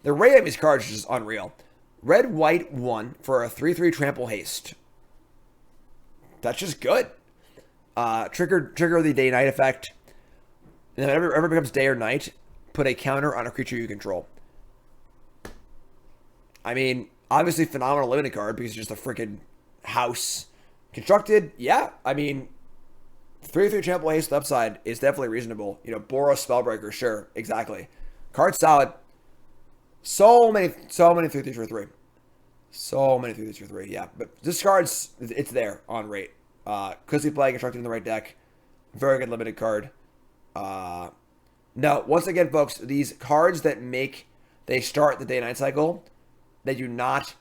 the rate of these cards is just unreal. Red, white, 1 for a 3/3 trample haste. That's just good. Trigger the day-night effect. And then whenever it becomes day or night, put a counter on a creature you control. I mean, obviously phenomenal limited card because it's just a freaking house. Constructed, yeah. I mean, 3/3 trample haste upside is definitely reasonable. You know, Boros Spellbreaker, sure, exactly. Card solid. So many 3/3 for 3. So many 3/3, yeah. But discards, it's there on rate. Could play constructed in the right deck. Very good limited card. No, once again, folks, these cards that they start the day-night cycle, they do not,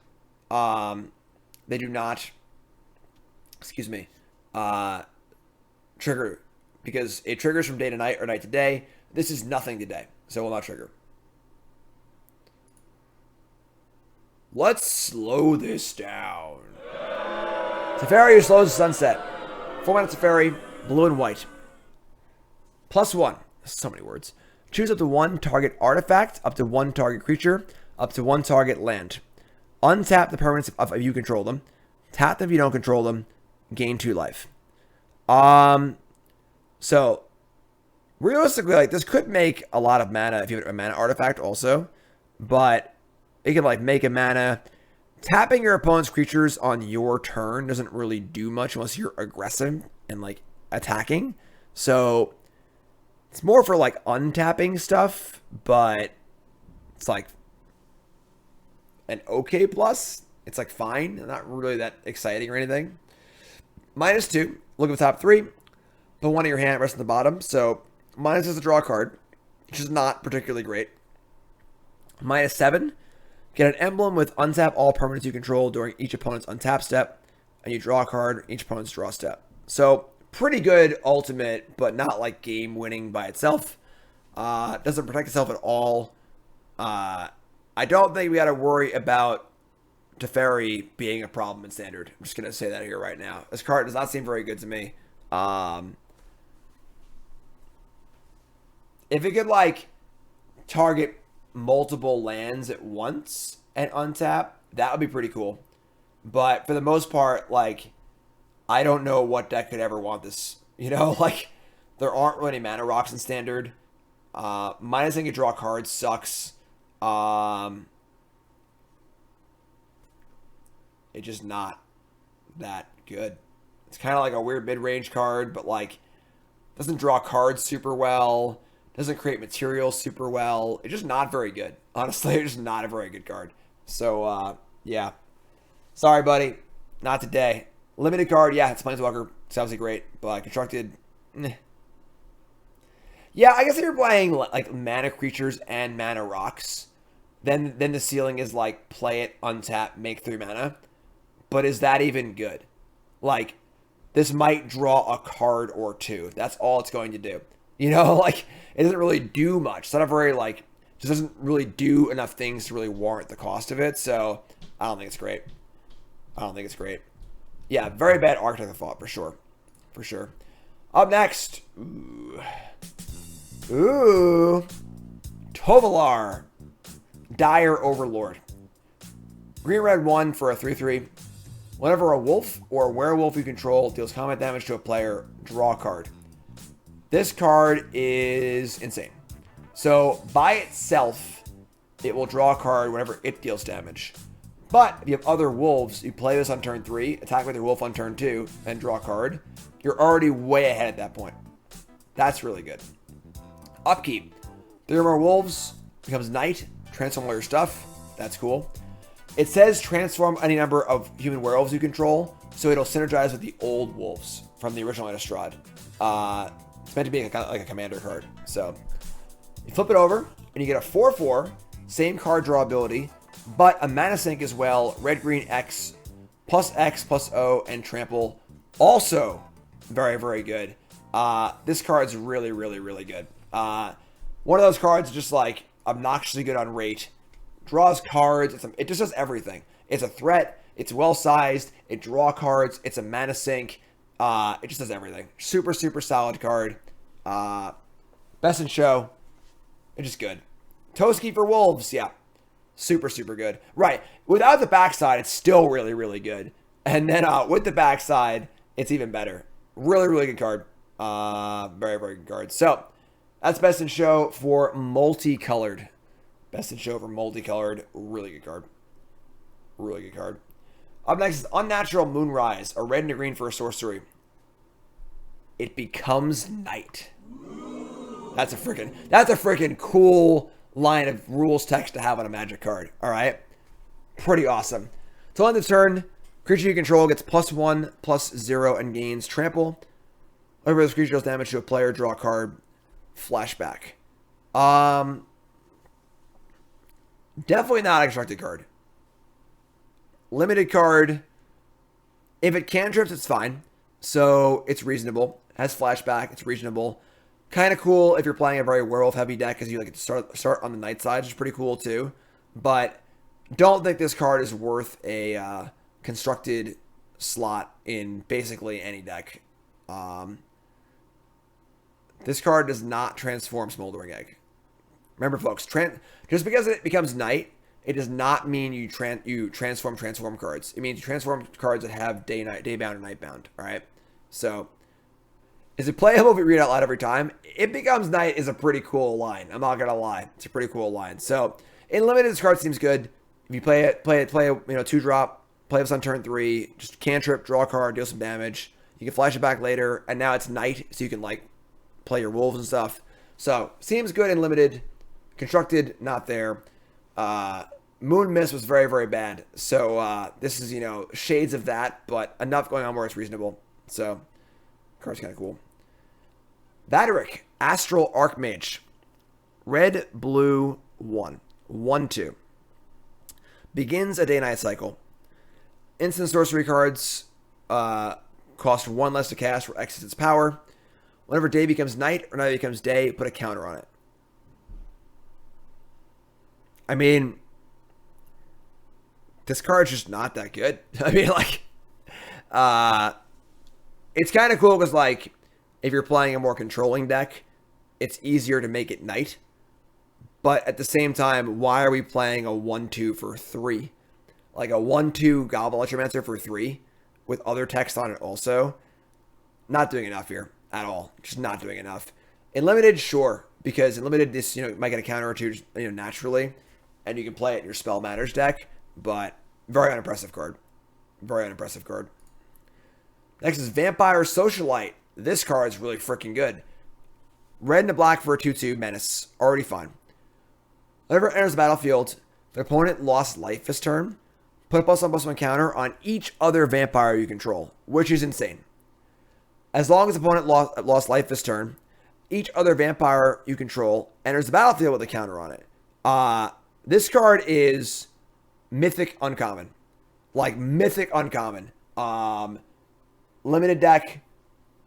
excuse me, trigger, because it triggers from day to night or night to day. This is nothing today, so it will not trigger. Let's slow this down. Teferi, who slows the sunset. 4-mana Teferi, blue and white. +1. So many words. Choose up to 1 target artifact, up to 1 target creature, up to 1 target land. Untap the permanents if you control them. Tap them if you don't control them. Gain 2 life. So, realistically, like, this could make a lot of mana if you have a mana artifact also. But it can, like, make a mana. Tapping your opponent's creatures on your turn doesn't really do much unless you're aggressive and, like, attacking. So, it's more for, like, untapping stuff, but it's, like, an okay plus. It's, like, fine. Not really that exciting or anything. -2. Look at the top 3. Put one in your hand, rest on the bottom. So, -6 is a draw card, which is not particularly great. -7. Get an emblem with untap all permanents you control during each opponent's untap step, and you draw a card each opponent's draw step. So, pretty good ultimate, but not like game winning by itself. Doesn't protect itself at all. I don't think we got to worry about Teferi being a problem in standard. I'm just going to say that here right now. This card does not seem very good to me. If it could, like, target multiple lands at once and untap, that would be pretty cool. But for the most part, like, I don't know what deck could ever want this. You know, like, there aren't really any mana rocks in standard. Minusing a draw card sucks. It's just not that good. It's kind of like a weird mid-range card, but, like, doesn't draw cards super well. Doesn't create material super well. It's just not very good. Honestly, it's just not a very good card. So, yeah. Sorry, buddy. Not today. Limited card, yeah, it's Planeswalker. It's obviously great. But constructed, yeah, I guess if you're playing, like, mana creatures and mana rocks, then the ceiling is, like, play it, untap, make 3 mana. But is that even good? Like, this might draw a card or 2. That's all it's going to do. You know, like, it doesn't really do much. It's not a very, like, just doesn't really do enough things to really warrant the cost of it. So, I don't think it's great. Yeah, very bad archetype of thought, for sure. For sure. Up next. Ooh. Tobilar. Dire Overlord. Green-red 1 for a 3/3. Whenever a wolf or a werewolf you control deals combat damage to a player, draw a card. This card is insane. So, by itself, it will draw a card whenever it deals damage. But, if you have other wolves, you play this on turn 3, attack with your wolf on turn 2, and draw a card. You're already way ahead at that point. That's really good. Upkeep. 3 or more wolves, becomes knight, transform all your stuff. That's cool. It says transform any number of human werewolves you control, so it'll synergize with the old wolves from the original Innistrad. It's meant to be like a commander card. So, you flip it over, and you get a 4/4, same card draw ability, but a mana sink as well, red, green, X, +O, and Trample. Also, very, very good. This card's really, really, really good. One of those cards just, like, obnoxiously good on rate. Draws cards. It just does everything. It's a threat. It's well-sized. It draws cards. It's a mana sink. It just does everything. Super, super solid card. Best in show. It's just good. Toski for wolves. Yeah. Super, super good. Right. Without the backside, it's still really, really good. And then with the backside, it's even better. Really, really good card. Very, very good card. So, that's best in show for Multicolored. Best in show for Multicolored. Really good card. Really good card. Up next is Unnatural Moonrise. A red and a green for a sorcery. It becomes night. That's a freaking cool line of rules text to have on a Magic card. All right, pretty awesome. Till end of turn, creature you control gets +1/+0 and gains Trample. Whenever this creature deals damage to a player, draw a card. Flashback. Definitely not a constructed card. Limited card. If it cantrips, it's fine. So it's reasonable. Has flashback, it's reasonable. Kind of cool if you're playing a very werewolf heavy deck because you like to start on the night side, which is pretty cool too. But don't think this card is worth a constructed slot in basically any deck. This card does not transform Smoldering Egg. Remember, folks, just because it becomes night, it does not mean you transform cards. It means you transform cards that have daybound and nightbound. All right. So, is it playable if you read out loud every time? It becomes night is a pretty cool line. I'm not gonna lie, it's a pretty cool line. So, in limited, this card seems good. If you play a 2-drop, play this on turn 3, just cantrip, draw a card, deal some damage. You can flash it back later, and now it's night, so you can like play your wolves and stuff. So, seems good in limited. Constructed, not there. Moon Mist was very, very bad. So, this is, shades of that, but enough going on where it's reasonable. So, card's kind of cool. Vaderic, Astral Archmage. Red, blue, 1. 1/2. Begins a day-night cycle. Instant sorcery cards cost 1 less to cast or exits its power. Whenever day becomes night or night becomes day, put a counter on it. I mean, this card's just not that good. I mean, it's kind of cool because, like, if you're playing a more controlling deck, it's easier to make it night. But at the same time, why are we playing a 1/2 for 3? Like a 1/2 Galvanic Iteration for 3 with other text on it also. Not doing enough here at all. Just not doing enough. In limited, sure, because in limited, this might get a counter or two naturally, and you can play it in your Spell Matters deck. But very unimpressive card. Very unimpressive card. Next is Vampire Socialite. This card is really freaking good. Red and a black for a 2/2 menace. Already fine. Whenever it enters the battlefield, the opponent lost life this turn. Put a +1/+1 counter on each other vampire you control, which is insane. As long as the opponent lost life this turn, each other vampire you control enters the battlefield with a counter on it. This card is mythic uncommon. Like, mythic uncommon. Limited deck,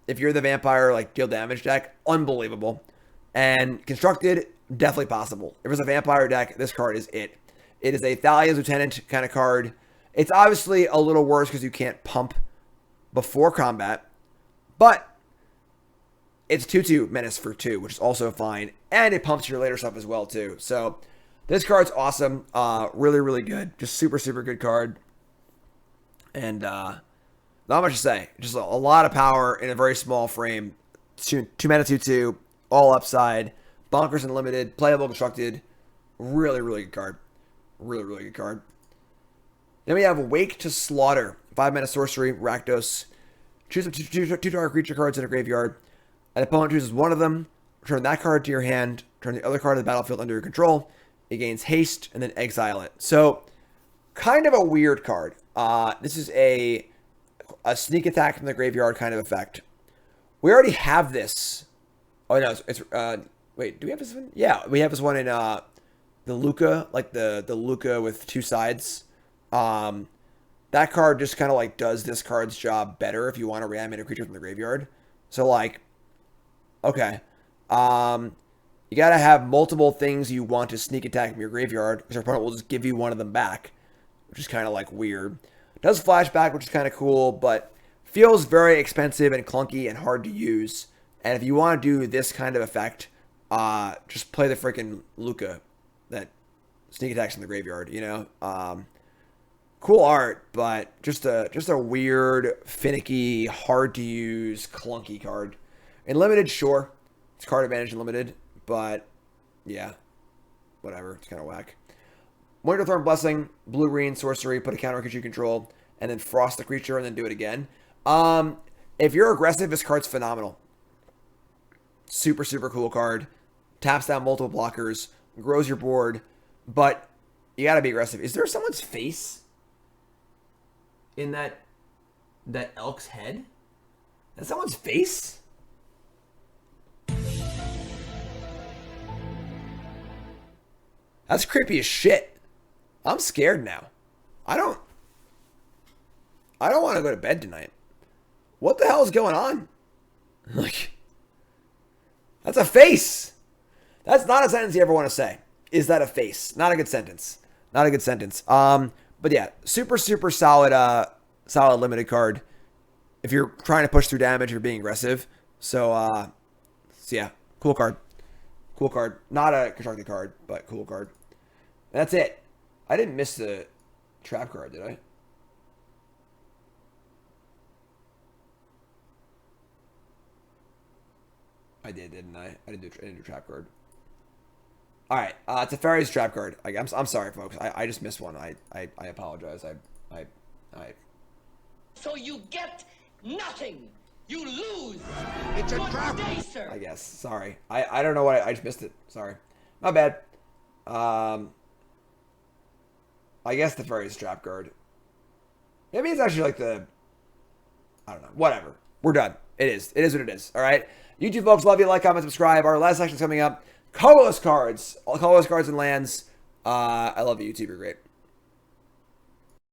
if you're the vampire, like, deal damage deck, unbelievable. And constructed, definitely possible. If it's a vampire deck, this card is it. It is a Thalia's Lieutenant kind of card. It's obviously a little worse because you can't pump before combat. But it's 2/2 menace for 2, which is also fine. And it pumps your later stuff as well, too. So this card's awesome. Really, really good. Just super, super good card. And not much to say. Just a lot of power in a very small frame. 2 mana 2/2. All upside. Bonkers and limited. Playable, constructed. Really, really good card. Really, really good card. Then we have Wake to Slaughter. 5 mana sorcery. Rakdos. Choose up to two target creature cards in a graveyard. An opponent chooses one of them. Return that card to your hand. Turn the other card to the battlefield under your control. It gains haste and then exile it. So, kind of a weird card. This is a sneak attack from the graveyard kind of effect. We already have this. Oh no, wait, do we have this one? Yeah, we have this one in the Luca, like the Luca with 2 sides. That card just kind of like does this card's job better if you want to reanimate a creature from the graveyard. So like, okay. You gotta have multiple things you want to sneak attack from your graveyard, because your opponent will just give you one of them back, which is kind of like weird. Does flashback, which is kind of cool, but feels very expensive and clunky and hard to use. And if you want to do this kind of effect, just play the freaking Luca that sneak attacks in the graveyard, Cool art, but just a weird, finicky, hard to use, clunky card. In limited, sure. It's card advantage in limited, but yeah. Whatever. It's kind of whack. Winterthorn Blessing, blue green, sorcery, put a counter on creature you control, and then frost the creature and then do it again. If you're aggressive, this card's phenomenal. Super, super cool card. Taps down multiple blockers, grows your board, but you gotta be aggressive. Is there someone's face in that elk's head? That's someone's face? That's creepy as shit. I'm scared now. I don't want to go to bed tonight. What the hell is going on? Like, that's a face. That's not a sentence you ever want to say. Is that a face? Not a good sentence. Not a good sentence. But yeah, super solid solid limited card if you're trying to push through damage or being aggressive. So yeah, cool card. Cool card. Not a constructed card, but cool card. That's it. I didn't miss the trap card, did I? I did, didn't I? I didn't do trap card. All right, Teferi's trap card. I'm sorry, folks. I just missed one. I apologize. I. So you get nothing. You lose. It's a trap. Day, sir. I guess. Sorry. I don't know what I just missed it. Sorry. My bad. I guess Teferi's trap card. Maybe it's actually like the. I don't know. Whatever. We're done. It is. It is what it is. All right. YouTube folks, love you. Like, comment, subscribe. Our last section's coming up. Colorless cards. All colorless cards and lands. I love you, YouTube. You're great.